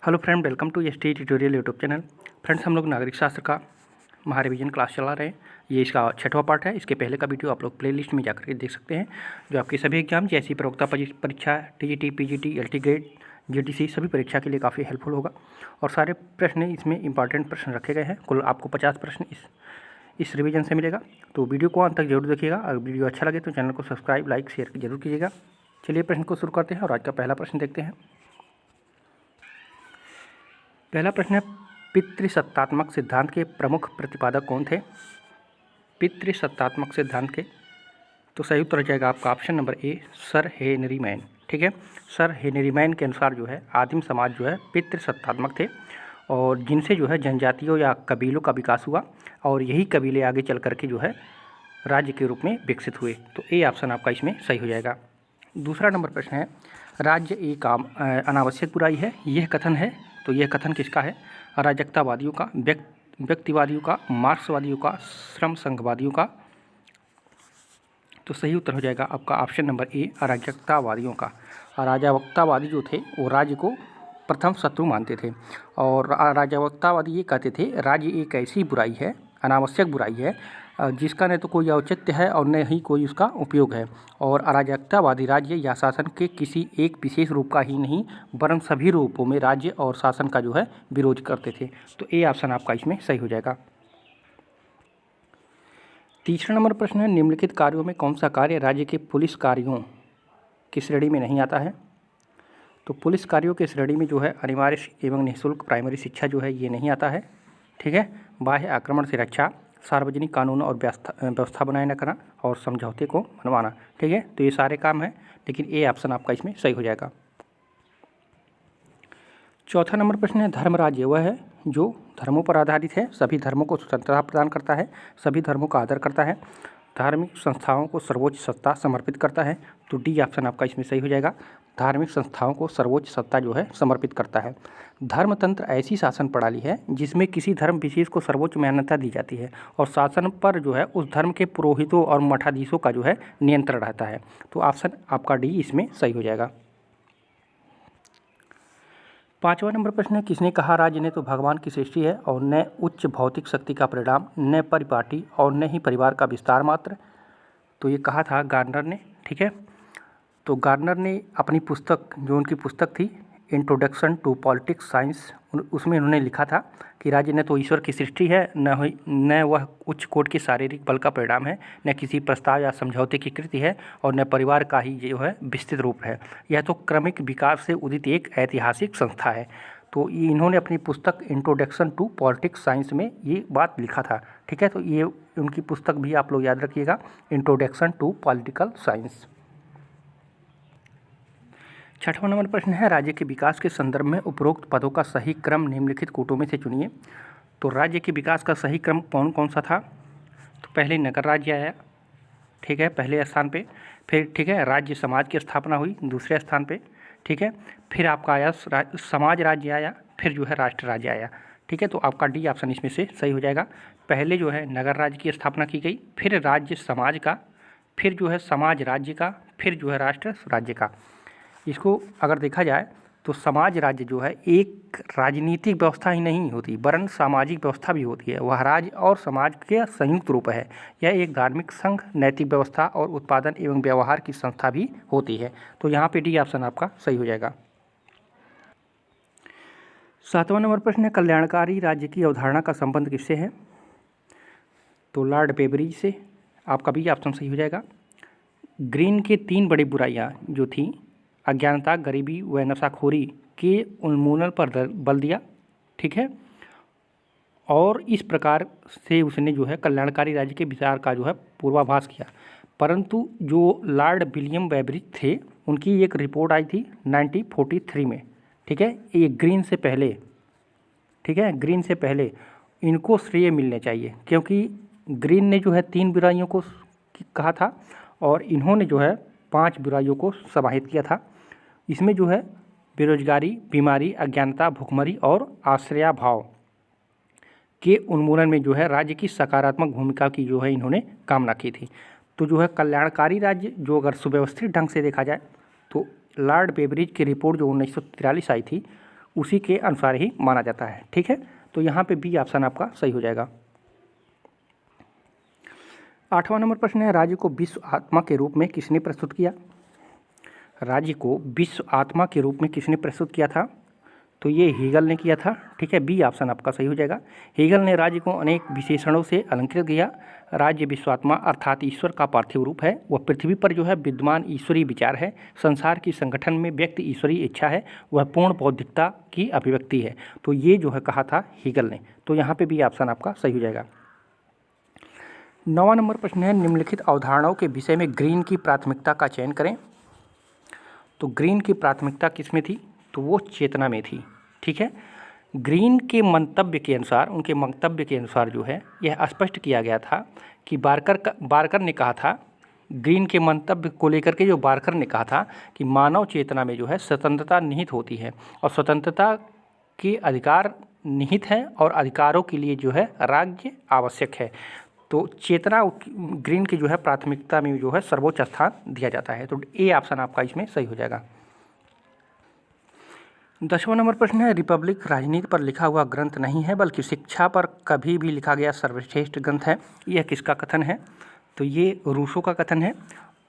Hello friend, welcome to S T tutorial YouTube channel. Friends, हम लोग नागरिक शास्त्र का महारिविजन क्लास चला रहे हैं। ये इसका 6वां पार्ट है। इसके पहले का वीडियो आप लोग प्लेलिस्ट में जाकर के देख सकते हैं, जो आपके सभी एग्जाम जैसी प्रवक्ता परीक्षा, TGT, PGT, LT grade, GTC सभी परीक्षा के लिए काफ़ी हेल्पफुल होगा। और सारे प्रश्न इसमें इंपॉर्टेंट प्रश्न रखे गए हैं। कुल आपको 50 प्रश्न इस रिवीजन से मिलेगा। तो वीडियो को अंत तक जरूर देखिएगा। अगर वीडियो अच्छा लगे तो चैनल को सब्सक्राइब, लाइक, शेयर जरूर कीजिएगा। चलिए प्रश्न को शुरू करते हैं और आज का पहला प्रश्न देखते हैं। पहला प्रश्न है, पितृसत्तात्मक सिद्धांत के प्रमुख प्रतिपादक कौन थे? पितृसत्तात्मक सिद्धांत के तो सही उत्तर हो जाएगा आपका option number A, sir Henry man. ठीक है, सर हेनरी मैन के अनुसार जो है आदिम समाज जो है पितृसत्तात्मक थे, और जिनसे जो है जनजातियों या कबीलों का विकास हुआ, और यही कबीले आगे चल करके जो है राज्य के रूप में विकसित हुए। तो ए ऑप्शन आपका इसमें सही हो जाएगा। दूसरा नंबर प्रश्न है, राज्य एक अनावश्यक बुराई है, यह कथन है। तो यह कथन किसका है? अराजकतावादियों का, व्यक्तिवादियों का, मार्क्सवादियों का, श्रम संघवादियों का। तो सही उत्तर हो जाएगा आपका ऑप्शन नंबर ए, अराजकतावादियों का। अराजकतावादी जो थे वो राज्य को प्रथम शत्रु मानते थे, और अराजकतावादी ये कहते थे राज्य एक ऐसी बुराई है, अनावश्यक बुराई है, जिसका न तो कोई औचित्य है और न ही कोई उसका उपयोग है। और अराजकतावादी राज्य या शासन के किसी एक विशेष रूप का ही नहीं, वरन सभी रूपों में राज्य और शासन का जो है विरोध करते थे। तो ए ऑप्शन आपका इसमें सही हो जाएगा। तीसरा नंबर प्रश्न है, निम्नलिखित कार्यों में कौन सा कार्य राज्य के पुलिस कार्यों की श्रेणी में नहीं आता है? तो पुलिस कार्यों की श्रेणी में जो है अनिवार्य एवं निःशुल्क प्राइमरी शिक्षा जो है ये नहीं आता है। ठीक है, बाह्य आक्रमण से रक्षा, सार्वजनिक कानून और व्यवस्था बनाए रखना, और समझौते को मनवाना। ठीक है, तो ये सारे काम हैं, लेकिन ए ऑप्शन आपका इसमें सही हो जाएगा। चौथा नंबर प्रश्न है, धर्म राज्य वह है जो धर्मों पर आधारित है, सभी धर्मों को स्वतंत्रता प्रदान करता है, सभी धर्मों का आदर करता है, धार्मिक संस्थाओं को सर्वोच्च सत्ता समर्पित करता है। तो डी ऑप्शन आपका इसमें सही हो जाएगा। धार्मिक संस्थाओं को सर्वोच्च सत्ता जो है समर्पित करता है। धर्मतंत्र ऐसी शासन प्रणाली है जिसमें किसी धर्म विशेष को सर्वोच्च मान्यता दी जाती है, और शासन पर जो है उस धर्म के पुरोहितों और मठाधीशों का जो है नियंत्रण रहता है। तो ऑप्शन आपका डी इसमें सही हो जाएगा। पांचवा नंबर प्रश्न है, किसने कहा राज्य ने तो भगवान की सृष्टि है और न उच्च भौतिक शक्ति का परिणाम, न परिपाटी और न ही परिवार का विस्तार मात्र? तो ये कहा था गार्नर ने। ठीक है, तो गार्नर ने अपनी पुस्तक, जो उनकी पुस्तक थी इंट्रोडक्शन टू पॉलिटिक्स साइंस, उसमें उन्होंने लिखा था कि राज्य न तो ईश्वर की सृष्टि है, न वह उच्च कोटि के शारीरिक बल का परिणाम है, न किसी प्रस्ताव या समझौते की कृति है, और न परिवार का ही जो है विस्तृत रूप है। यह तो क्रमिक विकास से उदित एक ऐतिहासिक संस्था है। तो इन्होंने अपनी पुस्तक इंट्रोडक्शन टू पॉलिटिक्स साइंस में ये बात लिखा था। ठीक है, तो ये उनकी पुस्तक भी आप लोग याद रखिएगा, इंट्रोडक्शन टू पॉलिटिकल साइंस। छठवां नंबर प्रश्न है, राज्य के विकास के संदर्भ में उपरोक्त पदों का सही क्रम निम्नलिखित कोटों में से चुनिए। तो राज्य के विकास का सही क्रम कौन कौन सा था? तो पहले नगर राज्य आया, ठीक है, पहले स्थान पे। फिर ठीक है, राज्य समाज की स्थापना हुई दूसरे स्थान पे। ठीक है, फिर आपका आया समाज राज्य आया, फिर जो है राष्ट्र राज्य आया। ठीक है, तो आपका डी ऑप्शन इसमें से सही हो जाएगा। पहले जो है नगर राज्य की स्थापना की गई, फिर राज्य समाज का, फिर जो है समाज राज्य का, फिर जो है राष्ट्र राज्य का। इसको अगर देखा जाए तो समाज राज्य जो है एक राजनीतिक व्यवस्था ही नहीं होती, वरन सामाजिक व्यवस्था भी होती है। वह राज्य और समाज के संयुक्त रूप है। यह एक धार्मिक संघ, नैतिक व्यवस्था और उत्पादन एवं व्यवहार की संस्था भी होती है। तो यहाँ पे डी ऑप्शन आपका सही हो जाएगा। सातवां नंबर प्रश्न है, कल्याणकारी राज्य की अवधारणा का संबंध किससे है? तो लॉर्ड बेबरीज से। आपका भी ऑप्शन सही हो जाएगा। ग्रीन के 3 बड़ी बुराइयाँ जो थी, अज्ञानता, गरीबी व नशाखोरी के उन्मूलन पर बल दिया। ठीक है, और इस प्रकार से उसने जो है कल्याणकारी राज्य के विचार का जो है पूर्वाभास किया। परंतु जो लॉर्ड विलियम बेबरीज थे, उनकी एक रिपोर्ट आई थी 1943 में। ठीक है, ये ग्रीन से पहले, ठीक है, ग्रीन से पहले इनको श्रेय मिलने चाहिए, क्योंकि ग्रीन ने जो है 3 बुराइयों को कहा था, और इन्होंने जो है 5 बुराइयों को समाहित किया था। इसमें जो है बेरोजगारी, बीमारी, अज्ञानता, भुखमरी और आश्रयाभाव के उन्मूलन में जो है राज्य की सकारात्मक भूमिका की जो है इन्होंने कामना की थी। तो जो है कल्याणकारी राज्य जो अगर सुव्यवस्थित ढंग से देखा जाए तो लॉर्ड बेबरीज की रिपोर्ट जो 1943 आई थी, उसी के अनुसार ही माना जाता है। ठीक है, तो यहाँ पे बी ऑप्शन आपका सही हो जाएगा। 8वां नंबर प्रश्न है, राज्य को विश्व आत्मा के रूप में किसने प्रस्तुत किया? राज्य को विश्व आत्मा के रूप में किसने प्रस्तुत किया था? तो ये हीगल ने किया था। ठीक है, बी ऑप्शन आपका सही हो जाएगा। हीगल ने राज्य को अनेक विशेषणों से अलंकृत किया। राज्य विश्वात्मा अर्थात ईश्वर का पार्थिव रूप है। वह पृथ्वी पर जो है विद्यमान ईश्वरीय विचार है। संसार की संगठन में व्यक्ति ईश्वरीय इच्छा है। वह पूर्ण बौद्धिकता की अभिव्यक्ति है। तो ये जो है कहा था हीगल ने। तो यहाँ पे बी ऑप्शन आपका सही हो जाएगा। 9वां नंबर प्रश्न है, निम्नलिखित अवधारणाओं के विषय में ग्रीन की प्राथमिकता का चयन करें। तो ग्रीन की प्राथमिकता किस में थी? तो वो चेतना में थी। ठीक है, ग्रीन के मंतव्य के अनुसार, उनके मंतव्य के अनुसार जो है यह स्पष्ट किया गया था कि बारकर ने कहा था, ग्रीन के मंतव्य को लेकर के जो बारकर ने कहा था कि मानव चेतना में जो है स्वतंत्रता निहित होती है और स्वतंत्रता के अधिकार निहित हैं और अधिकारों के लिए जो है राज्य आवश्यक है। तो चेतना ग्रीन की जो है प्राथमिकता में जो है सर्वोच्च स्थान दिया जाता है। तो ए ऑप्शन आपका इसमें सही हो जाएगा। 10वां नंबर प्रश्न है, रिपब्लिक राजनीति पर लिखा हुआ ग्रंथ नहीं है बल्कि शिक्षा पर कभी भी लिखा गया सर्वश्रेष्ठ ग्रंथ है। यह किसका कथन है? तो ये रूसो का कथन है।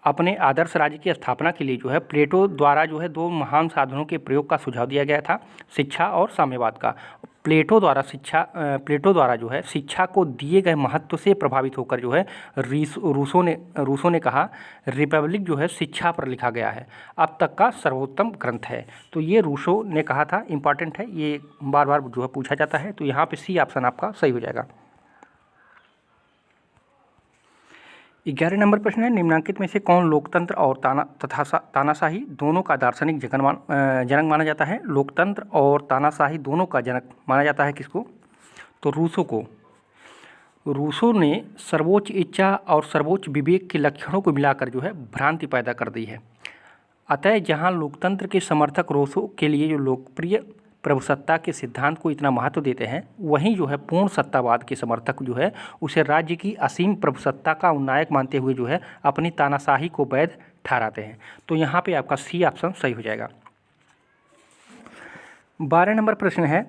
अपने आदर्श राज्य की स्थापना के लिए जो है प्लेटो द्वारा जो है दो महान साधनों के प्रयोग का सुझाव दिया गया था, शिक्षा और साम्यवाद का। प्लेटो द्वारा जो है शिक्षा को दिए गए महत्व से प्रभावित होकर जो है रूसो ने कहा रिपब्लिक जो है शिक्षा पर लिखा गया है, अब तक का सर्वोत्तम ग्रंथ है। तो ये रूसो ने कहा था, इंपॉर्टेंट है, ये बार बार जो है पूछा जाता है। तो यहाँ पे सी ऑप्शन आपका सही हो जाएगा। 11 नंबर प्रश्न है, निम्नांकित में से कौन लोकतंत्र और तानाशाही दोनों का दार्शनिक जनक माना जाता है? लोकतंत्र और तानाशाही दोनों का जनक माना जाता है किसको? तो रूसो को। रूसो ने सर्वोच्च इच्छा और सर्वोच्च विवेक के लक्षणों को मिलाकर जो है भ्रांति पैदा कर दी है। अतः जहाँ लोकतंत्र के समर्थक रूसो के लिए जो लोकप्रिय प्रभुसत्ता के सिद्धांत को इतना महत्व देते हैं, वहीं जो है पूर्ण सत्तावाद के समर्थक जो है उसे राज्य की असीम प्रभुसत्ता का उन्नायक मानते हुए जो है अपनी तानाशाही को वैध ठहराते हैं। तो यहाँ पे आपका सी ऑप्शन सही हो जाएगा। 12 नंबर प्रश्न है,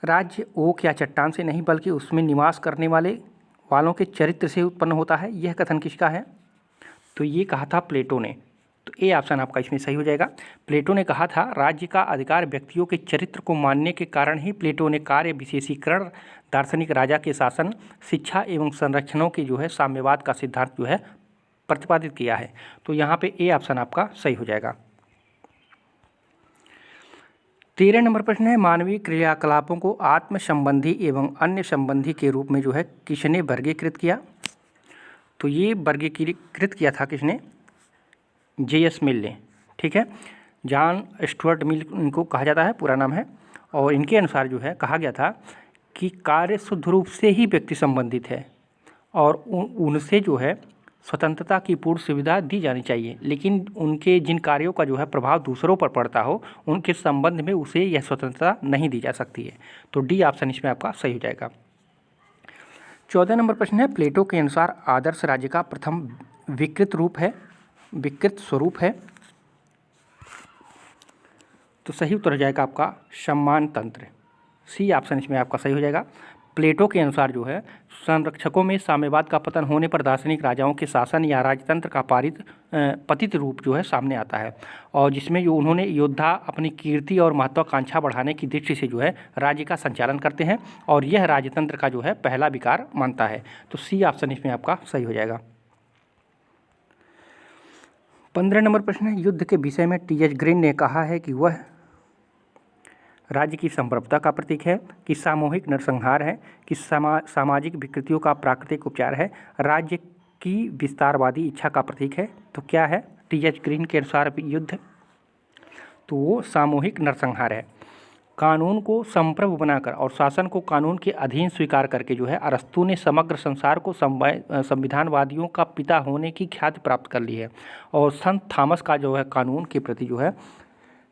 राज्य ओक या चट्टान से नहीं बल्कि उसमें निवास करने वालों के चरित्र से उत्पन्न होता है। यह कथन किसका है? तो ये कहा था प्लेटो ने। तो ए ऑप्शन आपका इसमें सही हो जाएगा। प्लेटो ने कहा था राज्य का अधिकार व्यक्तियों के चरित्र को मानने के कारण ही प्लेटो ने कार्य विशेषीकरण, दार्शनिक राजा के शासन, शिक्षा एवं संरक्षणों के जो है साम्यवाद का सिद्धांत जो है प्रतिपादित किया है। तो यहाँ पे ए ऑप्शन आपका सही हो जाएगा। 13 नंबर प्रश्न है, मानवीय क्रियाकलापों को आत्म संबंधी एवं अन्य संबंधी के रूप में जो है किसने वर्गीकृत किया? तो ये वर्गीकृत किया था किसने? J.S. मिल ने। ठीक है, जॉन स्टुअर्ट मिल इनको कहा जाता है, पूरा नाम है। और इनके अनुसार जो है कहा गया था कि कार्य शुद्ध रूप से ही व्यक्ति संबंधित है और उनसे जो है स्वतंत्रता की पूर्ण सुविधा दी जानी चाहिए, लेकिन उनके जिन कार्यों का जो है प्रभाव दूसरों पर पड़ता हो उनके संबंध में उसे यह स्वतंत्रता नहीं दी जा सकती है। तो डी ऑप्शन इसमें आपका सही हो जाएगा। 14 नंबर प्रश्न है, प्लेटो के अनुसार आदर्श राज्य का प्रथम विकृत स्वरूप है। तो सही उत्तर हो जाएगा आपका सम्मान तंत्र। सी ऑप्शन इसमें आपका सही हो जाएगा। प्लेटो के अनुसार जो है संरक्षकों में साम्यवाद का पतन होने पर दार्शनिक राजाओं के शासन या राजतंत्र का पतित रूप जो है सामने आता है, और जिसमें जो उन्होंने योद्धा अपनी कीर्ति और महत्वाकांक्षा बढ़ाने की दृष्टि से जो है राज्य का संचालन करते हैं और यह राजतंत्र का जो है पहला विकार मानता है। तो सी ऑप्शन इसमें आपका सही हो जाएगा। 15 नंबर प्रश्न है, युद्ध के विषय में T.H. ग्रीन ने कहा है कि वह राज्य की संप्रभुता का प्रतीक है, कि सामूहिक नरसंहार है, कि सामाजिक विकृतियों का प्राकृतिक उपचार है, राज्य की विस्तारवादी इच्छा का प्रतीक है। तो क्या है T.H. ग्रीन के अनुसार युद्ध? तो वो सामूहिक नरसंहार है। कानून को संप्रभु बनाकर और शासन को कानून के अधीन स्वीकार करके जो है अरस्तु ने समग्र संसार को संविधानवादियों का पिता होने की ख्याति प्राप्त कर ली है, और संत थॉमस का जो है कानून के प्रति जो है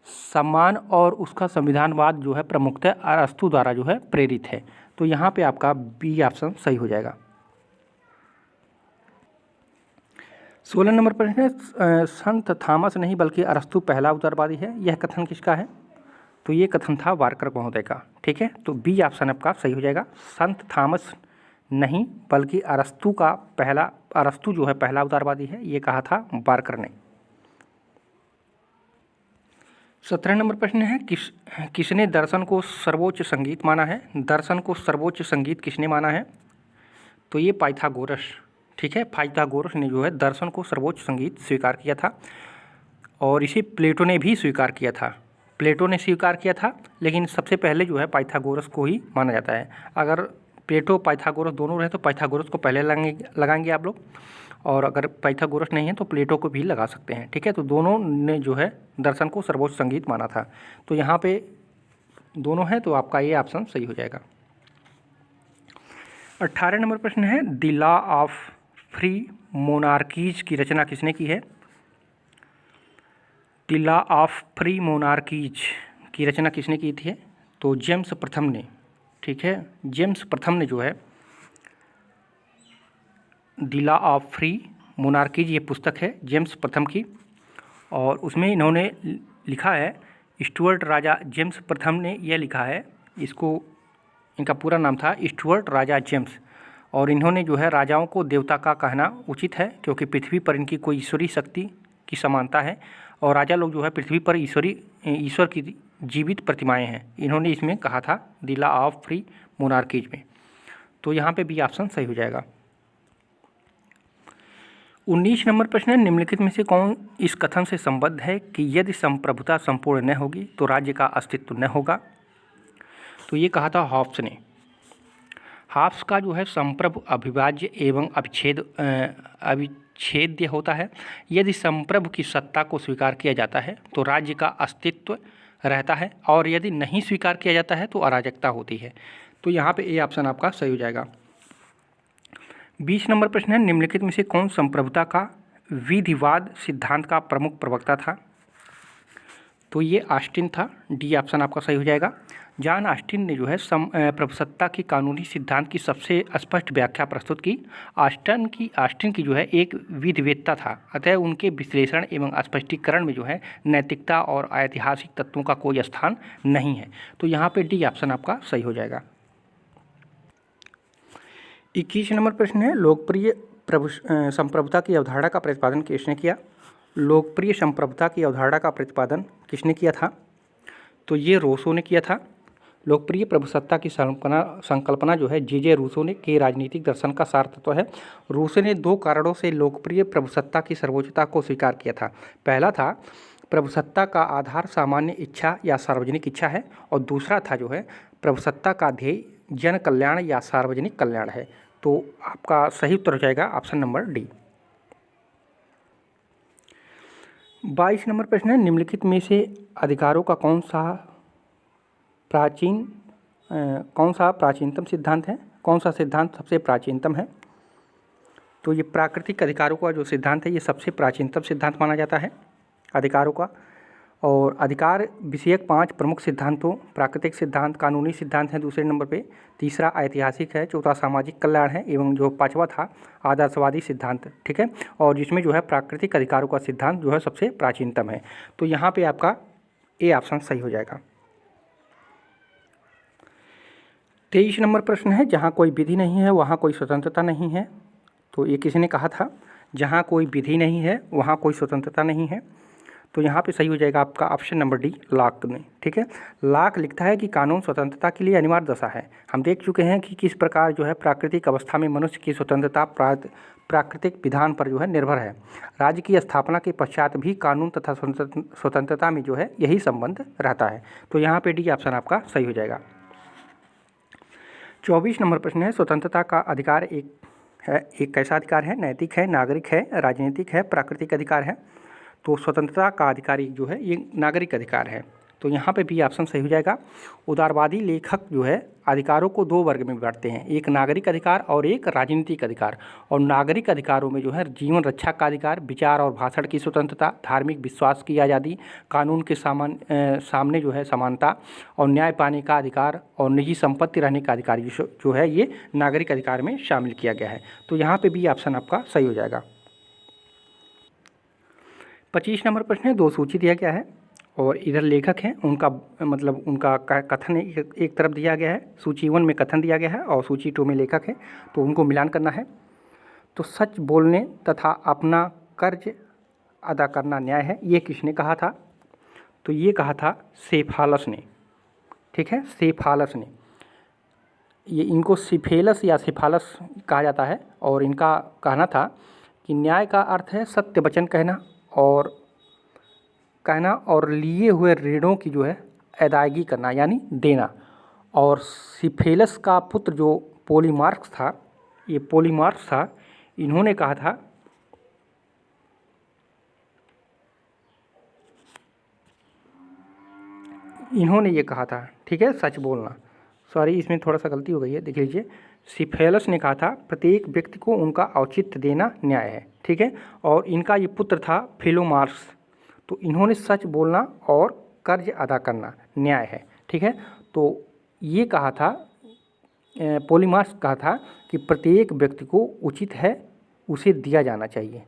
सम्मान और उसका संविधानवाद जो है प्रमुखतः अरस्तु द्वारा जो है प्रेरित है। तो यहाँ पे आपका बी ऑप्शन सही हो जाएगा। 16 नंबर प्रश्न है, संत थॉमस नहीं बल्कि अरस्तु पहला उदारवादी है। यह कथन किसका है? तो ये कथन था वारकर महोदय का। ठीक है, तो बी ऑप्शन आपका सही हो जाएगा। संत थॉमस नहीं, बल्कि अरस्तु जो है पहला उदारवादी है, ये कहा था वारकर ने। 17 नंबर प्रश्न है, किसने दर्शन को सर्वोच्च संगीत माना है? दर्शन को सर्वोच्च संगीत किसने माना है? तो ये पाइथागोरस। ठीक है, पाइथागोरस ने जो है दर्शन को सर्वोच्च संगीत स्वीकार किया था, और इसे प्लेटो ने भी स्वीकार किया था। प्लेटो ने स्वीकार किया था, लेकिन सबसे पहले जो है पाइथागोरस को ही माना जाता है। अगर प्लेटो पाइथागोरस दोनों रहे तो पाइथागोरस को पहले लगाएंगे आप लोग, और अगर पाइथागोरस नहीं है तो प्लेटो को भी लगा सकते हैं। ठीक है, तो दोनों ने जो है दर्शन को सर्वोच्च संगीत माना था। तो यहाँ पे दोनों हैं, तो आपका ये ऑप्शन सही हो जाएगा। 18 नंबर प्रश्न है, the law of free monarchies की रचना किसने की है? The law of free monarchies की रचना किसने की थी? तो जेम्स प्रथम ने। ठीक है, जेम्स प्रथम ने जो है the law of free monarchies, ये पुस्तक है जेम्स प्रथम की, और उसमें इन्होंने लिखा है, स्टुअर्ट राजा जेम्स प्रथम ने यह लिखा है, इनका पूरा नाम था स्टुअर्ट राजा जेम्स, और इन्होंने जो है राजाओं को देवता का कहना उचित है, क्योंकि पृथ्वी पर इनकी कोई ईश्वरीय शक्ति की समानता है, और राजा लोग जो है पृथ्वी पर ईश्वर की जीवित प्रतिमाएं हैं। इन्होंने इसमें कहा था the law of free monarchies में। तो यहाँ पे बी ऑप्शन सही हो जाएगा। 19 नंबर प्रश्न है, निम्नलिखित में से कौन इस कथन से संबद्ध है कि यदि संप्रभुता संपूर्ण न होगी तो राज्य का अस्तित्व न होगा? तो ये कहा था हॉब्स ने। हॉब्स का जो है संप्रभु अविभाज्य एवं अविच्छेद्य होता है। यदि संप्रभु की सत्ता को स्वीकार किया जाता है तो राज्य का अस्तित्व रहता है, और यदि नहीं स्वीकार किया जाता है तो अराजकता होती है। तो यहाँ पे ए ऑप्शन आपका सही हो जाएगा। 20 नंबर प्रश्न है, निम्नलिखित में से कौन संप्रभुता का विधिवाद सिद्धांत का प्रमुख प्रवक्ता था? तो ये ऑस्टिन था। डी ऑप्शन आपका सही हो जाएगा। जॉन ऑस्टिन ने जो है प्रभुसत्ता की कानूनी सिद्धांत की सबसे स्पष्ट व्याख्या प्रस्तुत की। ऑस्टिन की जो है एक विधिवेत्ता था, अतः उनके विश्लेषण एवं स्पष्टीकरण में जो है नैतिकता और ऐतिहासिक तत्वों का कोई स्थान नहीं है। तो यहाँ पे डी ऑप्शन आपका सही हो जाएगा। 21 नंबर प्रश्न है, लोकप्रिय संप्रभुता की अवधारणा का प्रतिपादन किसने किया? लोकप्रिय संप्रभुता की अवधारणा का प्रतिपादन किसने किया था? तो ये रूसो ने किया था। लोकप्रिय प्रभुसत्ता की संकल्पना जो है जे रूसो ने के राजनीतिक दर्शन का सार तत्व है। रूसो ने 2 कारणों से लोकप्रिय प्रभुसत्ता की सर्वोच्चता को स्वीकार किया था। पहला था प्रभुसत्ता का आधार सामान्य इच्छा या सार्वजनिक इच्छा है, और दूसरा था जो है प्रभुसत्ता का ध्येय जन कल्याण या सार्वजनिक कल्याण है। तो आपका सही उत्तर हो जाएगा ऑप्शन नंबर डी। 22 नंबर प्रश्न है, निम्नलिखित में से अधिकारों का कौन सा प्राचीनतम सिद्धांत है? कौन सा सिद्धांत सबसे प्राचीनतम है? तो ये प्राकृतिक अधिकारों का जो सिद्धांत है ये सबसे प्राचीनतम सिद्धांत माना जाता है अधिकारों का। और अधिकार विषयक 5 प्रमुख सिद्धांतों, प्राकृतिक सिद्धांत, कानूनी सिद्धांत है दूसरे नंबर पे, तीसरा ऐतिहासिक है, चौथा सामाजिक कल्याण है, एवं जो 5वां था आदर्शवादी सिद्धांत। ठीक है, और जिसमें जो है प्राकृतिक अधिकारों का सिद्धांत जो है सबसे प्राचीनतम है। तो यहाँ पे आपका ए ऑप्शन सही हो जाएगा। 23 नंबर प्रश्न है, जहाँ कोई विधि नहीं है वहाँ कोई स्वतंत्रता नहीं है। तो ये किसी ने कहा था? जहाँ कोई विधि नहीं है वहाँ कोई स्वतंत्रता नहीं है। तो यहाँ पे सही हो जाएगा आपका ऑप्शन नंबर डी, लॉक में। ठीक है, लॉक लिखता है कि कानून स्वतंत्रता के लिए अनिवार्य दशा है। हम देख चुके हैं कि किस प्रकार जो है प्राकृतिक अवस्था में मनुष्य की स्वतंत्रता प्राकृतिक विधान पर जो है निर्भर है। राज्य की स्थापना के पश्चात भी कानून तथा स्वतंत्रता में जो है यही संबंध रहता है। तो यहाँ पे डी ऑप्शन आपका सही हो जाएगा। 24 नंबर प्रश्न है, स्वतंत्रता का अधिकार एक कैसा अधिकार है? नैतिक है, नागरिक है, राजनीतिक है, प्राकृतिक अधिकार है? तो स्वतंत्रता का अधिकार जो है ये नागरिक अधिकार है। तो यहाँ पे भी ऑप्शन सही हो जाएगा। उदारवादी लेखक जो है अधिकारों को 2 वर्ग में बांटते हैं, एक नागरिक अधिकार और एक राजनीतिक अधिकार। और नागरिक अधिकारों में जो है जीवन रक्षा का अधिकार, विचार और भाषण की स्वतंत्रता, धार्मिक विश्वास की आज़ादी, कानून के सामने जो है समानता, और न्याय पाने का अधिकार, और निजी संपत्ति रहने का अधिकार जो है ये नागरिक अधिकार में शामिल किया गया है। तो यहाँ पर भी ऑप्शन आपका सही हो जाएगा। 25 नंबर प्रश्न है, 2 सूची दिया गया है और इधर लेखक हैं, उनका मतलब उनका कथन एक तरफ दिया गया है, सूची 1 में कथन दिया गया है और सूची 2 में लेखक है, तो उनको मिलान करना है। तो सच बोलने तथा अपना कर्ज अदा करना न्याय है, ये किसने कहा था? तो ये कहा था सेफालस ने, ठीक है, सेफालस ने। ये इनको सिफेलस या सेफालस कहा जाता है और इनका कहना था कि न्याय का अर्थ है सत्य वचन कहना और लिए हुए ऋणों की जो है अदायगी करना यानी देना। और सिफेलस का पुत्र जो पोलीमार्क्स था, ये पोलीमार्क्स था, इन्होंने कहा था ठीक है, सच बोलना। सॉरी, इसमें थोड़ा सा गलती हो गई है, देख लीजिए। सिफेलस ने कहा था प्रत्येक व्यक्ति को उनका औचित्य देना न्याय है, ठीक है। और इनका ये पुत्र था फिलोमार्क्स, तो इन्होंने सच बोलना और कर्ज अदा करना न्याय है, ठीक है। तो ये कहा था, पोलीमार्क्स कहा था कि प्रत्येक व्यक्ति को उचित है उसे दिया जाना चाहिए,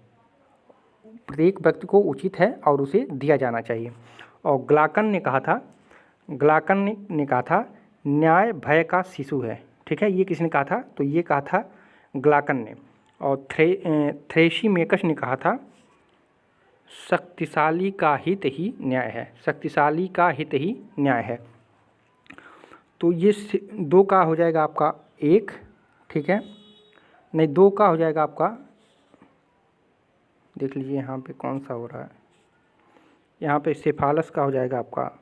प्रत्येक व्यक्ति को उचित है और उसे दिया जाना चाहिए। और ग्लाकन ने कहा था न्याय भय का शिशु है, ठीक है। ये किसने कहा था? तो ये कहा था ग्लाकन ने। और थ्रेसिमेकस ने कहा था शक्तिशाली का हित ही न्याय है, शक्तिशाली का हित ही न्याय है। तो ये 2 का हो जाएगा आपका 1, ठीक है, नहीं 2 का हो जाएगा आपका, देख लीजिए यहाँ पे कौन सा हो रहा है, यहाँ पे सेफालस का हो जाएगा आपका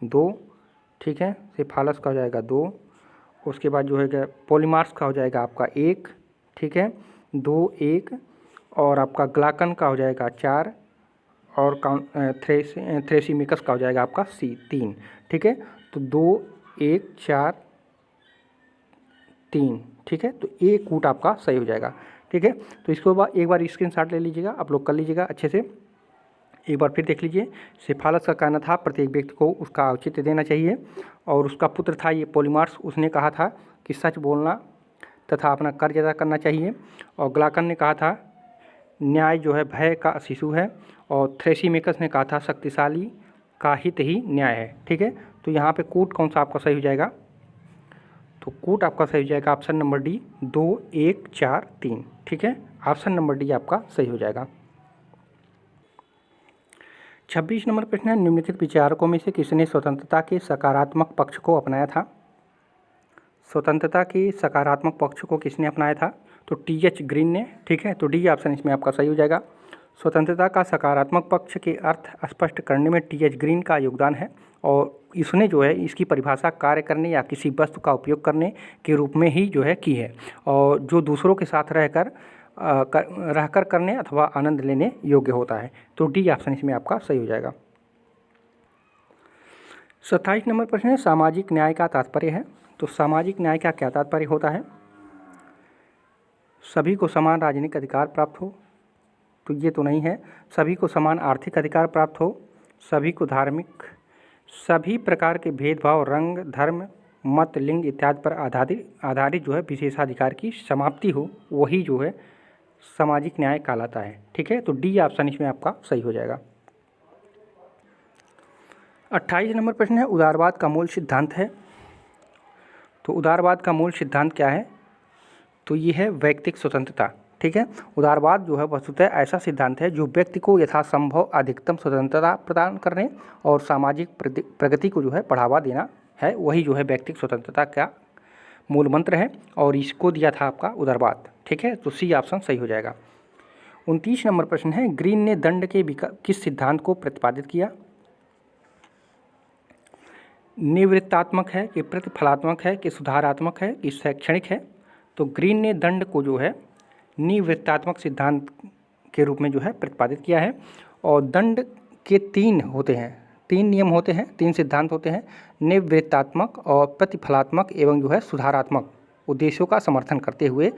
2, ठीक है, सेफालस का हो जाएगा 2। उसके बाद जो है पोलीमार्क्स का हो जाएगा आपका 1, ठीक है, 2 1। और आपका ग्लाकन का हो जाएगा 4 और थ्रेसिमेकस का हो जाएगा आपका 3, ठीक है। तो 2 1 4 3, ठीक है। तो एक कूट आपका सही हो जाएगा, ठीक है। तो इसको बाद एक बार स्क्रीनशॉट ले लीजिएगा, आप लोग कर लीजिएगा अच्छे से। एक बार फिर देख लीजिए, सेफालस का कहना था प्रत्येक व्यक्ति को उसका औचित्य देना चाहिए और उसका पुत्र था ये पोलीमार्क्स, उसने कहा था कि सच बोलना तथा अपना कर्ज अदा करना चाहिए। और ग्लाकन ने कहा था न्याय जो है भय का शिशु है। और थ्रेसिमेकस ने कहा था शक्तिशाली का हित ही न्याय है, ठीक है। तो यहाँ पे कूट कौन सा आपका सही हो जाएगा? तो कूट आपका सही हो जाएगा ऑप्शन नंबर डी, 2 1 4 3, ठीक है। ऑप्शन नंबर डी आपका सही हो जाएगा। 26 नंबर प्रश्न है, निम्नलिखित विचारकों में से किसने स्वतंत्रता के सकारात्मक पक्ष को अपनाया था? स्वतंत्रता के सकारात्मक पक्ष को किसने अपनाया था? तो TH ग्रीन ने, ठीक है। तो डी ऑप्शन इसमें आपका सही हो जाएगा। स्वतंत्रता का सकारात्मक पक्ष के अर्थ स्पष्ट करने में TH ग्रीन का योगदान है और इसने जो है इसकी परिभाषा कार्य करने या किसी वस्तु का उपयोग करने के रूप में ही जो है की है, और जो दूसरों के साथ रहकर करने अथवा आनंद लेने योग्य होता है। तो डी ऑप्शन इसमें आपका सही हो जाएगा। 27 नंबर प्रश्न है, सामाजिक न्याय का तात्पर्य है। तो सामाजिक न्याय का क्या तात्पर्य होता है? सभी को समान राजनीतिक अधिकार प्राप्त हो, तो ये तो नहीं है। सभी को समान आर्थिक अधिकार प्राप्त हो, सभी को सभी प्रकार के भेदभाव रंग धर्म मत लिंग इत्यादि पर आधारित जो है विशेषाधिकार की समाप्ति हो, वही जो है सामाजिक न्याय कहलाता है, ठीक है। तो डी ऑप्शन इसमें आपका सही हो जाएगा। 28 नंबर प्रश्न है, उदारवाद का मूल सिद्धांत है। तो उदारवाद का मूल सिद्धांत क्या है? तो ये है व्यक्तिक स्वतंत्रता, ठीक है। उदारवाद जो है वस्तुतः ऐसा सिद्धांत है जो व्यक्ति को यथासंभव अधिकतम स्वतंत्रता प्रदान करने और सामाजिक प्रगति को जो है बढ़ावा देना है, वही जो है व्यक्तिक स्वतंत्रता का मूल मंत्र है और इसको दिया था आपका उदारवाद, ठीक है। तो सी ऑप्शन सही हो जाएगा। 29 नंबर प्रश्न है, ग्रीन ने दंड के किस सिद्धांत को प्रतिपादित किया? निवृत्तात्मक है कि प्रतिफलात्मक है कि सुधारात्मक है कि शैक्षणिक है? तो ग्रीन ने दंड को जो है निवृत्तात्मक सिद्धांत के रूप में जो है प्रतिपादित किया है। और दंड के 3 नियम होते हैं, 3 सिद्धांत होते हैं, निवृत्तात्मक और प्रतिफलात्मक एवं जो है सुधारात्मक उद्देश्यों का समर्थन करते हुए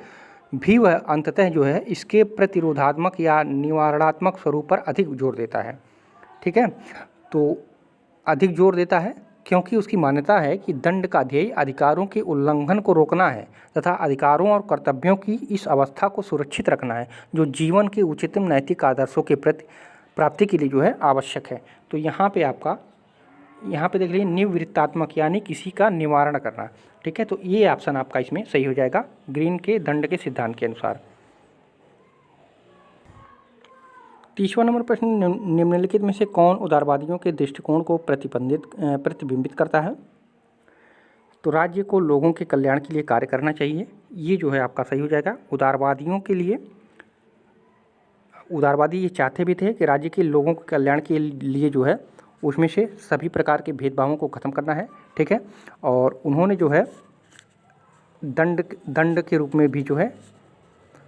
भी वह अंततः जो है इसके प्रतिरोधात्मक या निवारणात्मक स्वरूप पर अधिक जोर देता है, ठीक है। तो अधिक जोर देता है क्योंकि उसकी मान्यता है कि दंड का ध्येय अधिकारों के उल्लंघन को रोकना है तथा अधिकारों और कर्तव्यों की इस अवस्था को सुरक्षित रखना है जो जीवन के उच्चतम नैतिक आदर्शों के प्रति प्राप्ति के लिए जो है आवश्यक है। तो यहाँ पे आपका, यहाँ पे देख लीजिए निवृत्तात्मक यानी किसी का निवारण करना, ठीक है। तो ये ऑप्शन आपका इसमें सही हो जाएगा ग्रीन के दंड के सिद्धांत के अनुसार। 30वां नंबर प्रश्न, निम्नलिखित में से कौन उदारवादियों के दृष्टिकोण को प्रतिबिंबित करता है? तो राज्य को लोगों के कल्याण के लिए कार्य करना चाहिए, ये जो है आपका सही हो जाएगा। उदारवादियों के लिए, उदारवादी ये चाहते भी थे कि राज्य के लोगों के कल्याण के लिए जो है उसमें से सभी प्रकार के भेदभावों को ख़त्म करना है, ठीक है। और उन्होंने जो है दंड के रूप में भी जो है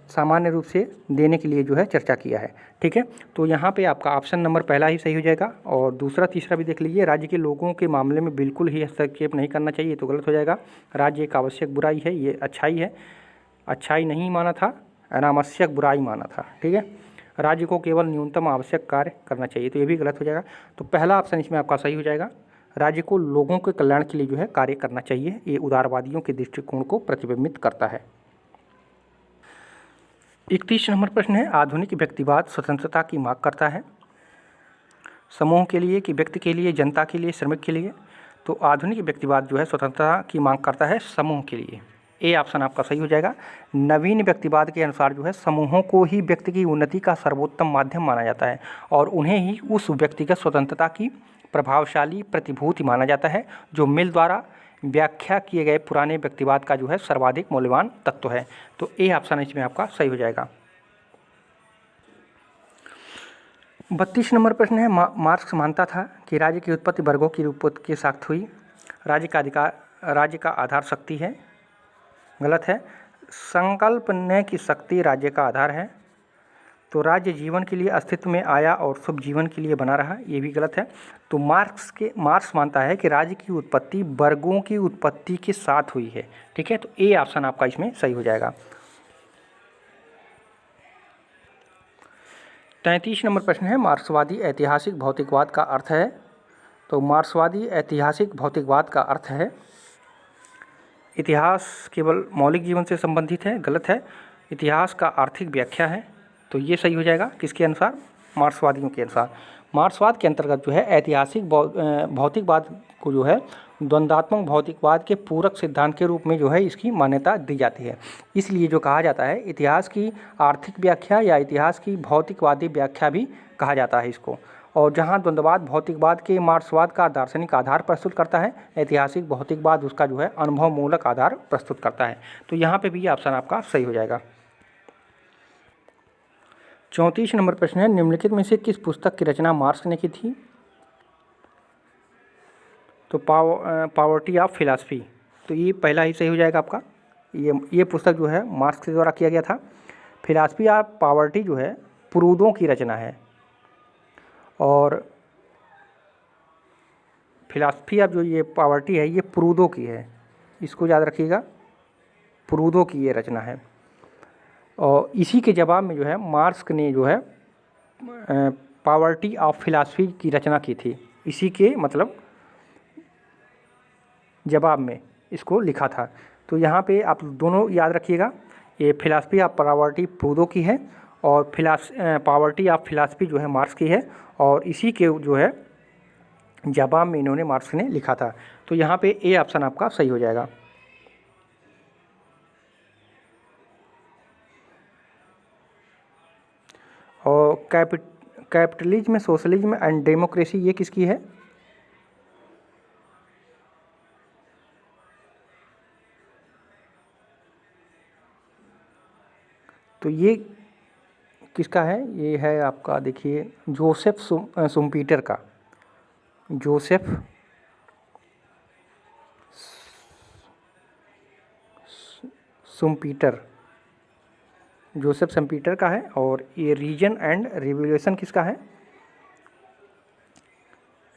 सामान्य रूप से देने के लिए जो है चर्चा किया है, ठीक है। तो यहाँ पे आपका ऑप्शन नंबर पहला ही सही हो जाएगा। और दूसरा तीसरा भी देख लीजिए, राज्य के लोगों के मामले में बिल्कुल ही हस्तक्षेप नहीं करना चाहिए, तो गलत हो जाएगा। राज्य एक आवश्यक बुराई है, ये अच्छाई है, अच्छाई नहीं माना था, अनावश्यक बुराई माना था, ठीक है। राज्य को केवल न्यूनतम आवश्यक कार्य करना चाहिए, तो ये भी गलत हो जाएगा। तो पहला ऑप्शन इसमें आपका सही हो जाएगा, राज्य को लोगों के कल्याण के लिए जो है कार्य करना चाहिए, ये उदारवादियों के दृष्टिकोण को प्रतिबिंबित करता है। 31 नंबर प्रश्न है, आधुनिक व्यक्तिवाद स्वतंत्रता की मांग करता है समूह के लिए कि व्यक्ति के लिए, जनता के लिए, श्रमिक के लिए? तो आधुनिक व्यक्तिवाद जो है स्वतंत्रता की मांग करता है समूह के लिए, ए ऑप्शन आपका सही हो जाएगा। नवीन व्यक्तिवाद के अनुसार जो है समूहों को ही व्यक्ति की उन्नति का सर्वोत्तम माध्यम माना जाता है और उन्हें ही उस व्यक्तिगत स्वतंत्रता की प्रभावशाली प्रतिभूति माना जाता है जो मिल द्वारा व्याख्या किए गए पुराने व्यक्तिवाद का जो है सर्वाधिक मूल्यवान तत्व है। तो ए ऑप्शन इसमें आपका सही हो जाएगा। 32 नंबर प्रश्न है, मार्क्स मानता था कि राज्य की उत्पत्ति वर्गों की उत्पत्ति के साथ हुई, राज्य का आधार शक्ति है, गलत है। संकल्पने की शक्ति राज्य का आधार है, तो राज्य जीवन के लिए अस्तित्व में आया और शुभ जीवन के लिए बना रहा, ये भी गलत है। तो मार्क्स मानता है कि राज्य की उत्पत्ति वर्गों की उत्पत्ति के साथ हुई है, ठीक है। तो ए ऑप्शन आपका इसमें सही हो जाएगा। 33 नंबर प्रश्न है, मार्क्सवादी ऐतिहासिक भौतिकवाद का अर्थ है? तो मार्क्सवादी ऐतिहासिक भौतिकवाद का अर्थ है इतिहास केवल मौलिक जीवन से संबंधित है, गलत है। इतिहास का आर्थिक व्याख्या है, तो ये सही हो जाएगा। किसके अनुसार? मार्क्सवादियों के अनुसार। मार्क्सवाद के अंतर्गत जो है ऐतिहासिक भौतिकवाद को जो है द्वंद्वात्मक भौतिकवाद के पूरक सिद्धांत के रूप में जो है इसकी मान्यता दी जाती है। इसलिए जो कहा जाता है इतिहास की आर्थिक व्याख्या या इतिहास की भौतिकवादी व्याख्या भी कहा जाता है इसको। और जहाँ द्वंद्ववाद भौतिकवाद के मार्क्सवाद का दार्शनिक आधार प्रस्तुत करता है, ऐतिहासिक भौतिकवाद उसका जो है अनुभवमूलक आधार प्रस्तुत करता है। तो यहाँ पे भी ऑप्शन आपका सही हो जाएगा। 34 नंबर प्रश्न है, निम्नलिखित में से किस पुस्तक की रचना मार्क्स ने की थी? तो पॉवर्टी ऑफ फिलॉसफी, तो ये पहला ही सही हो जाएगा आपका। ये पुस्तक जो है मार्क्स के द्वारा किया गया था। फिलॉसफी ऑफ पॉवर्टी जो है प्रूदो की रचना है और फिलॉसफी ऑफ जो ये पॉवर्टी है ये प्रूदो की है, इसको याद रखिएगा, प्रूदो की ये रचना है। और इसी के जवाब में जो है मार्क्स ने जो है पॉवर्टी ऑफ फिलॉसफी की रचना की थी, इसी के मतलब जवाब में इसको लिखा था। तो यहाँ पे आप दोनों याद रखिएगा, ये फिलॉसफी ऑफ पॉवर्टी प्रूदो की है और पॉवर्टी ऑफ फिलॉसफी जो है मार्क्स की है और इसी के जो है जवाब में इन्होंने मार्क्स ने लिखा था। तो यहाँ पे ए ऑप्शन आपका सही हो जाएगा। और कैपिटलिज्म, सोशलिज्म एंड डेमोक्रेसी ये किसकी है? तो ये किसका है? ये है आपका, देखिए जोसेफ शुम्पीटर का, जोसेफ शुम्पीटर का है। और ये रीजन एंड रिवोल्यूशन किसका है?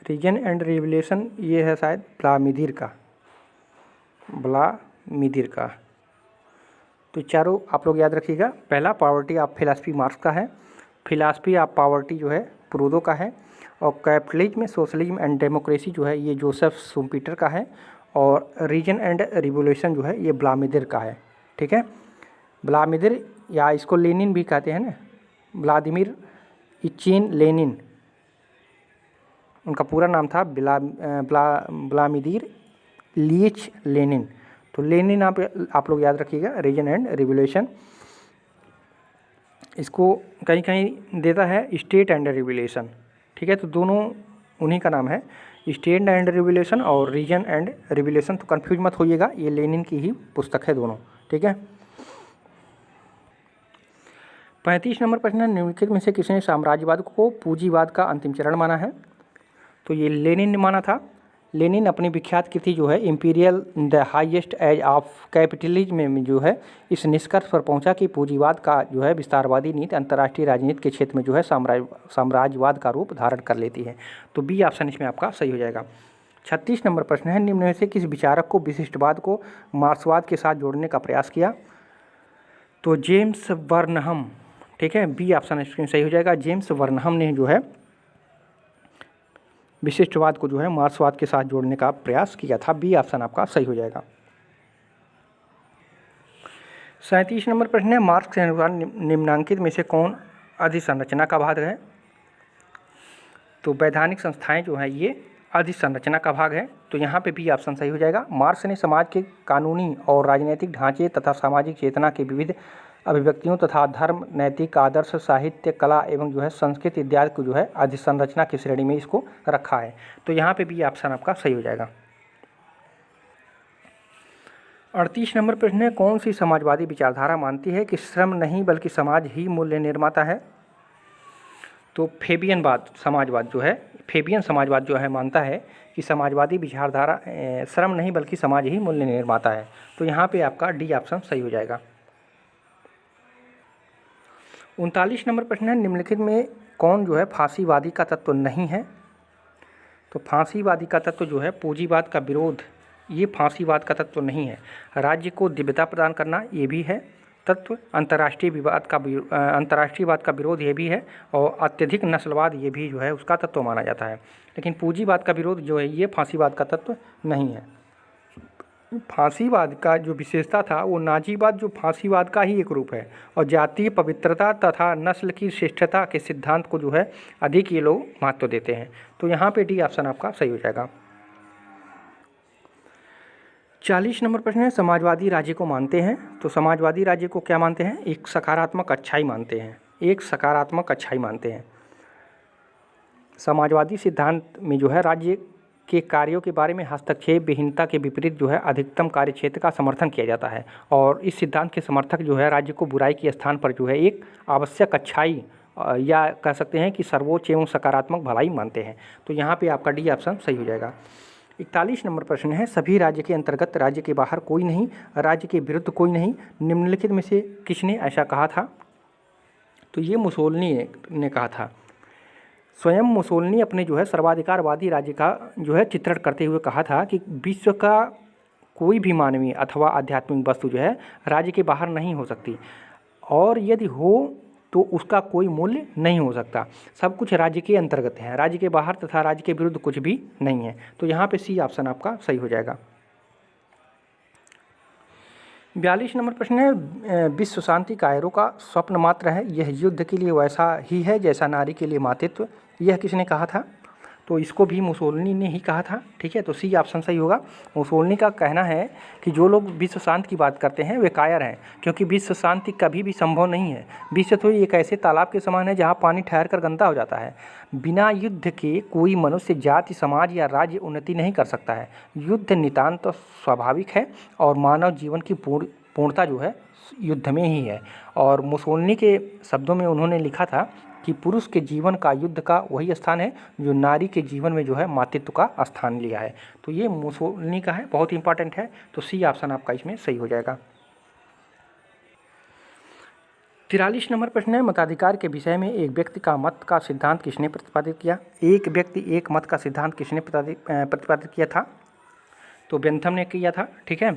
रीजन एंड रिवोल्यूशन ये है शायद व्लादिमीर का। तो चारों आप लोग याद रखिएगा। पहला पॉवर्टी ऑफ फिलॉसफी मार्क्स का है, फिलॉसफी ऑफ पॉवर्टी जो है प्रूदो का है और कैपिटलिज्म, सोशलिज्म एंड डेमोक्रेसी जो है ये जोसेफ शुम्पीटर का है और रीजन एंड रिवोल्यूशन जो है ये व्लादिमीर का है, ठीक है। व्लादिमीर या इसको लेनिन भी कहते हैं ना, व्लादिमीर, इचेन लेनिन, उनका पूरा नाम था व्लादिमीर इलीच लेनिन। तो लेनिन आप लोग याद रखिएगा, रीजन एंड रिवोल्यूशन। इसको कहीं कहीं देता है स्टेट एंड रिवोल्यूशन, ठीक है। तो दोनों उन्हीं का नाम है, स्टेट एंड रिवोल्यूशन और रीजन एंड रिवोल्यूशन। तो कंफ्यूज मत होइएगा, ये लेनिन की ही पुस्तक है दोनों, ठीक है। 35 नंबर प्रश्न है, निम्नलिखित में से किसने साम्राज्यवाद को पूंजीवाद का अंतिम चरण माना है? तो ये लेनिन ने माना था। लेनिन अपनी विख्यात कृति जो है imperial the highest age of capitalism में जो है इस निष्कर्ष पर पहुंचा कि पूंजीवाद का जो है विस्तारवादी नीति अंतर्राष्ट्रीय राजनीति के क्षेत्र में जो है साम्राज्यवाद का रूप धारण कर लेती है। तो बी ऑप्शन इसमें आपका सही हो जाएगा। 36 नंबर प्रश्न है, निम्न में से किस विचारक को विशिष्टवाद को मार्क्सवाद के साथ जोड़ने का प्रयास किया? तो जेम्स बर्नहम, ठीक है, बी ऑप्शन इसमें सही हो जाएगा। जेम्स बर्नहम ने जो है विशिष्टवाद को जो है मार्क्सवाद के साथ जोड़ने का प्रयास किया था। बी ऑप्शन आपका सही हो जाएगा। 37 नंबर प्रश्न है, मार्क्स के अनुसार निम्नांकित में से कौन अधिसंरचना का भाग है? तो वैधानिक संस्थाएं जो है ये अधिसंरचना का भाग है। तो यहाँ पे बी ऑप्शन सही हो जाएगा। मार्क्स ने समाज के कानूनी और राजनीतिक ढांचे तथा सामाजिक चेतना के विविध अभिव्यक्तियों तथा धर्म, नैतिक आदर्श, साहित्य, कला एवं जो है संस्कृति इत्यादि को जो है अधिसंरचना की श्रेणी में इसको रखा है। तो यहाँ पे भी ऑप्शन आपका सही हो जाएगा। 38 नंबर प्रश्न है, कौन सी समाजवादी विचारधारा मानती है कि श्रम नहीं बल्कि समाज ही मूल्य निर्माता है? तो फेबियनवाद समाजवाद जो है, फेबियन समाजवाद जो है मानता है कि समाजवादी विचारधारा श्रम नहीं बल्कि समाज ही मूल्य निर्माता है। तो यहाँ पे आपका डी ऑप्शन सही हो जाएगा। 39 नंबर प्रश्न है, निम्नलिखित में कौन जो है फांसीवादी का तत्व नहीं है? तो फांसीवादी का तत्व जो है पूंजीवाद का विरोध, ये फांसीवाद का तत्व नहीं है। राज्य को दिव्यता प्रदान करना ये भी है तत्व, अंतर्राष्ट्रीयवाद का विरोध ये भी है, और अत्यधिक नस्लवाद ये भी जो है उसका तत्व माना जाता है। लेकिन पूंजीवाद का विरोध जो है ये फांसीवाद का तत्व नहीं है। फांसीवाद का जो विशेषता था वो नाजीवाद जो फांसीवाद का ही एक रूप है, और जातीय पवित्रता तथा नस्ल की श्रेष्ठता के सिद्धांत को जो है अधिक ये लोग महत्व देते हैं। तो यहाँ पे डी ऑप्शन आपका सही हो जाएगा। 40 नंबर प्रश्न है, समाजवादी राज्य को मानते हैं? तो समाजवादी राज्य को क्या मानते हैं? एक सकारात्मक अच्छाई मानते हैं, एक सकारात्मक अच्छाई मानते हैं। समाजवादी सिद्धांत में जो है राज्य के कार्यों के बारे में हस्तक्षेप विहीनता के विपरीत जो है अधिकतम कार्य क्षेत्र का समर्थन किया जाता है, और इस सिद्धांत के समर्थक जो है राज्य को बुराई के स्थान पर जो है एक आवश्यक अच्छाई या कह सकते हैं कि सर्वोच्च एवं सकारात्मक भलाई मानते हैं। तो यहाँ पे आपका डी ऑप्शन सही हो जाएगा। 41 नंबर प्रश्न है, सभी राज्य के अंतर्गत राज्य के बाहर कोई नहीं, राज्य के विरुद्ध कोई नहीं, निम्नलिखित में से किसने ऐसा कहा था? तो ये मुसोलिनी ने कहा था। स्वयं मुसोलिनी अपने जो है सर्वाधिकारवादी राज्य का जो है चित्रण करते हुए कहा था कि विश्व का कोई भी मानवीय अथवा आध्यात्मिक वस्तु जो है राज्य के बाहर नहीं हो सकती, और यदि हो तो उसका कोई मूल्य नहीं हो सकता। सब कुछ राज्य के अंतर्गत है, राज्य के बाहर तथा राज्य के विरुद्ध कुछ भी नहीं है। तो यहाँ पे सी ऑप्शन आपका सही हो जाएगा। 42 नंबर प्रश्न है, विश्व शांति कायरो का स्वप्न मात्र है, यह युद्ध के लिए वैसा ही है जैसा नारी के लिए मातृत्व, यह किसने कहा था? तो इसको भी मुसोलिनी ने ही कहा था, ठीक है। तो सी ऑप्शन सही होगा। मुसोलिनी का कहना है कि जो लोग विश्व शांति की बात करते हैं वे कायर हैं, क्योंकि विश्व शांति कभी भी संभव नहीं है। विश्व तो एक ऐसे तालाब के समान है जहाँ पानी ठहर कर गंदा हो जाता है। बिना युद्ध के कोई मनुष्य, जाति, समाज या राज्य उन्नति नहीं कर सकता है। युद्ध नितांत तो स्वाभाविक है, और मानव जीवन की पूर्णता जो है युद्ध में ही है। और मुसोलिनी के शब्दों में उन्होंने लिखा था कि पुरुष के जीवन का युद्ध का वही स्थान है जो नारी के जीवन में जो है मातृत्व का स्थान लिया है। तो ये मुसोलिनी का है, बहुत इंपॉर्टेंट है। तो सी ऑप्शन आपका इसमें सही हो जाएगा। 43 नंबर प्रश्न है, मताधिकार के विषय में एक व्यक्ति का मत का सिद्धांत किसने प्रतिपादित किया? एक व्यक्ति एक मत का सिद्धांत किसने प्रतिपादित किया था? तो बेंथम ने किया था, ठीक है।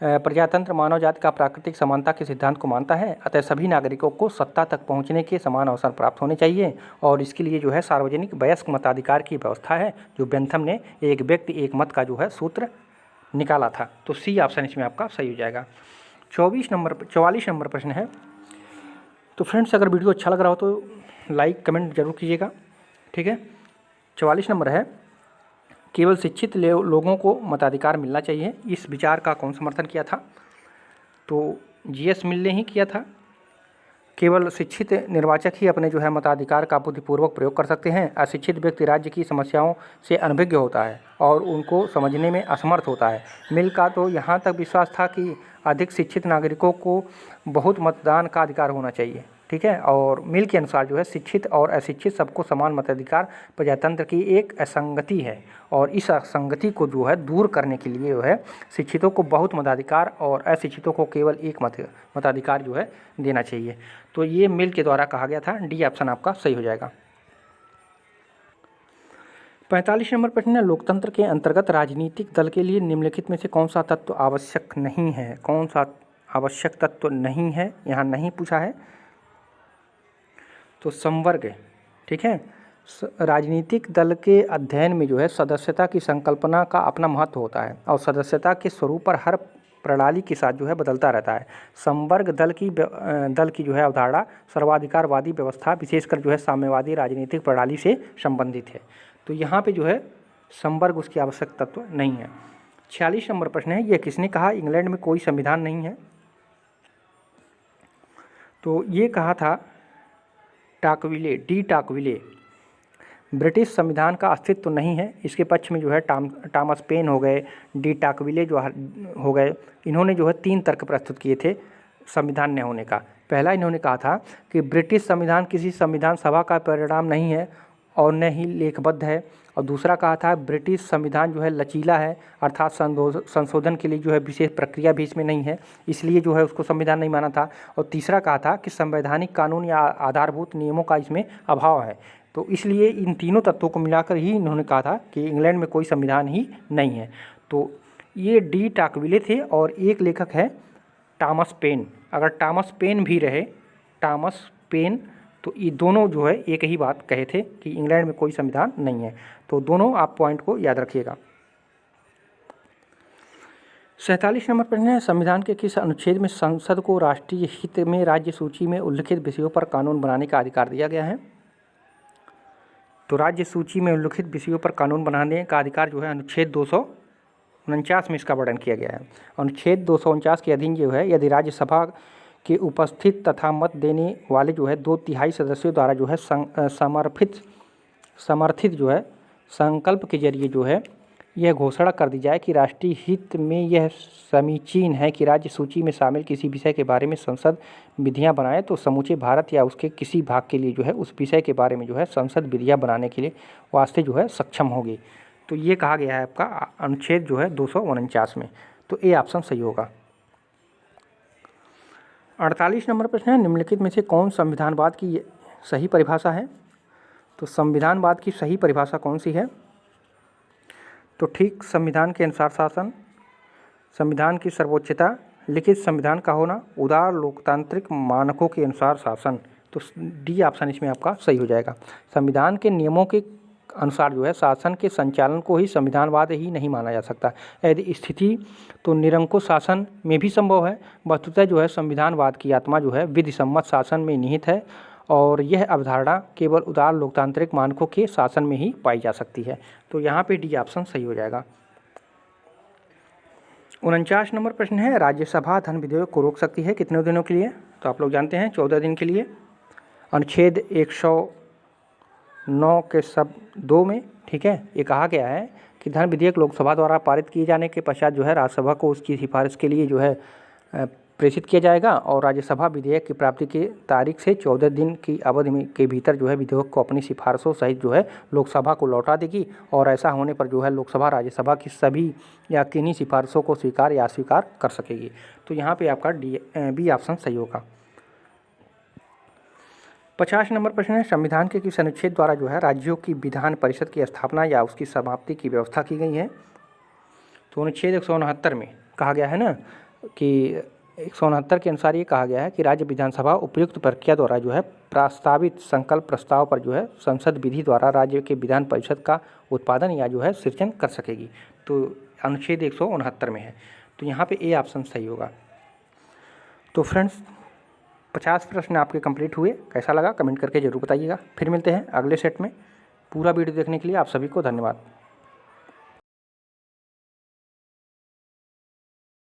प्रजातंत्र मानव जाति का प्राकृतिक समानता के सिद्धांत को मानता है, अतः सभी नागरिकों को सत्ता तक पहुंचने के समान अवसर प्राप्त होने चाहिए, और इसके लिए जो है सार्वजनिक वयस्क मताधिकार की व्यवस्था है, जो बेंथम ने एक व्यक्ति एक मत का जो है सूत्र निकाला था। तो सी ऑप्शन इसमें आपका सही हो जाएगा। 44 नंबर प्रश्न है। तो फ्रेंड्स, अगर वीडियो अच्छा लग रहा हो तो लाइक कमेंट जरूर कीजिएगा, ठीक है। 44 नंबर है, केवल शिक्षित लोगों को मताधिकार मिलना चाहिए। इस विचार का कौन समर्थन किया था? तो जीएस मिल ने ही किया था। केवल शिक्षित निर्वाचक ही अपने जो है मताधिकार का बुद्धिपूर्वक प्रयोग कर सकते हैं। अशिक्षित व्यक्ति राज्य की समस्याओं से अनभिज्ञ होता है और उनको समझने में असमर्थ होता है। मिल का तो यहाँ तक विश्वास था कि अधिक शिक्षित नागरिकों को बहुत मतदान का अधिकार होना चाहिए, ठीक है। और मिल के अनुसार जो है शिक्षित और अशिक्षित सबको समान मताधिकार प्रजातंत्र की एक असंगति है और इस असंगति को जो है दूर करने के लिए जो है शिक्षितों को बहुत मताधिकार और अशिक्षितों को केवल एक मताधिकार जो है देना चाहिए। तो ये मिल के द्वारा कहा गया था। डी ऑप्शन आपका सही हो जाएगा। 45 नंबर प्रश्न है, लोकतंत्र के अंतर्गत राजनीतिक दल के लिए निम्नलिखित में से कौन सा तत्व आवश्यक नहीं है? कौन सा आवश्यक तत्व नहीं है, यहाँ नहीं पूछा है। तो संवर्ग, ठीक है। राजनीतिक दल के अध्ययन में जो है सदस्यता की संकल्पना का अपना महत्व होता है और सदस्यता के स्वरूप पर हर प्रणाली के साथ जो है बदलता रहता है। संवर्ग दल की जो है अवधारणा सर्वाधिकारवादी व्यवस्था, विशेषकर जो है साम्यवादी राजनीतिक प्रणाली से संबंधित है। तो यहाँ पे जो है संवर्ग उसकी आवश्यक तत्व नहीं है। 46 नंबर प्रश्न है, यह किसने कहा इंग्लैंड में कोई संविधान नहीं है? तो ये कहा था टाकविले, डी टाकविले। ब्रिटिश संविधान का अस्तित्व तो नहीं है, इसके पक्ष में जो है टॉमस पेन हो गए, डी टाकविले जो हो गए, इन्होंने जो है 3 तर्क प्रस्तुत किए थे संविधान न होने का। पहला इन्होंने कहा था कि ब्रिटिश संविधान किसी संविधान सभा का परिणाम नहीं है और न ही लेखबद्ध है। और दूसरा कहा था ब्रिटिश संविधान जो है लचीला है, अर्थात संशोधन के लिए जो है विशेष प्रक्रिया भी इसमें नहीं है, इसलिए जो है उसको संविधान नहीं माना था। और तीसरा कहा था कि संवैधानिक कानून या आधारभूत नियमों का इसमें अभाव है। तो इसलिए इन तीनों तत्वों को मिलाकर ही इन्होंने कहा था कि इंग्लैंड में कोई संविधान ही नहीं है। तो ये डी टाकविले थे और एक लेखक है टॉमस पेन। अगर टॉमस पेन भी रहे, टॉमस पेन, तो ये दोनों जो है एक ही बात कहे थे कि इंग्लैंड में कोई संविधान नहीं है। तो दोनों आप पॉइंट को याद रखिएगा। 47 नंबर प्रश्न है, संविधान के किस अनुच्छेद में संसद को राष्ट्रीय हित में राज्य सूची में उल्लिखित विषयों पर कानून बनाने का अधिकार दिया गया है? तो राज्य सूची में उल्लिखित विषयों पर कानून बनाने का अधिकार जो है अनुच्छेद 249 में इसका वर्णन किया गया है। अनुच्छेद 249 के अधीन जो है यदि राज्यसभा के उपस्थित तथा मत देने वाले जो है 2/3 सदस्यों द्वारा जो है समर्थित जो है संकल्प के जरिए जो है यह घोषणा कर दी जाए कि राष्ट्रीय हित में यह समीचीन है कि राज्य सूची में शामिल किसी विषय के बारे में संसद विधियां बनाए, तो समूचे भारत या उसके किसी भाग के लिए जो है उस विषय के बारे में जो है संसद विधियां बनाने के लिए वास्ते जो है सक्षम होगी। तो ये कहा गया है आपका अनुच्छेद जो है 249 में। तो ए ऑप्शन सही होगा। 48 नंबर प्रश्न है, निम्नलिखित में से कौन संविधानवाद की सही परिभाषा है? तो संविधानवाद की सही परिभाषा कौन सी है? तो ठीक संविधान के अनुसार शासन, संविधान की सर्वोच्चता, लिखित संविधान का होना, उदार लोकतांत्रिक मानकों के अनुसार शासन। तो डी ऑप्शन इसमें आपका सही हो जाएगा। संविधान के नियमों के अनुसार जो है शासन के संचालन को ही संविधानवाद ही नहीं माना जा सकता। यदि स्थिति तो निरंकुश शासन में भी संभव है। वस्तुतः जो है संविधानवाद की आत्मा जो है विधि सम्मत शासन में निहित है और यह अवधारणा केवल उदार लोकतांत्रिक मानकों के शासन में ही पाई जा सकती है। तो यहाँ पे डी ऑप्शन सही हो जाएगा। 49 नंबर प्रश्न है, राज्यसभा धन विधेयक को रोक सकती है कितने दिनों के लिए? तो आप लोग जानते हैं 14 दिन के लिए। अनुच्छेद 109 के सब 2 में, ठीक है, ये कहा गया है कि धन विधेयक लोकसभा द्वारा पारित किए जाने के पश्चात जो है राज्यसभा को उसकी सिफारिश के लिए जो है प्रेषित किया जाएगा और राज्यसभा विधेयक की प्राप्ति की तारीख से 14 दिन की अवधि में के भीतर जो है विधेयक को अपनी सिफारिशों सहित जो है लोकसभा को लौटा देगी और ऐसा होने पर जो है लोकसभा राज्यसभा की सभी या किन्हीं सिफारिशों को स्वीकार या अस्वीकार कर सकेगी। तो यहाँ पे आपका बी ऑप्शन सही होगा। 50 नंबर प्रश्न है, संविधान के किस अनुच्छेद द्वारा जो है राज्यों की विधान परिषद की स्थापना या उसकी समाप्ति की व्यवस्था की गई है? तो अनुच्छेद 169 में कहा गया है ना कि 169 के अनुसार ये कहा गया है कि राज्य विधानसभा उपयुक्त प्रक्रिया द्वारा जो है प्रस्तावित संकल्प प्रस्ताव पर जो है संसद विधि द्वारा राज्य के विधान परिषद का उत्पादन या जो है सृजन कर सकेगी। तो अनुच्छेद 169 में है। तो यहाँ पे ए ऑप्शन सही होगा। तो फ्रेंड्स 50 प्रश्न आपके कंप्लीट हुए। कैसा लगा कमेंट करके ज़रूर बताइएगा। फिर मिलते हैं अगले सेट में। पूरा वीडियो देखने के लिए आप सभी को धन्यवाद।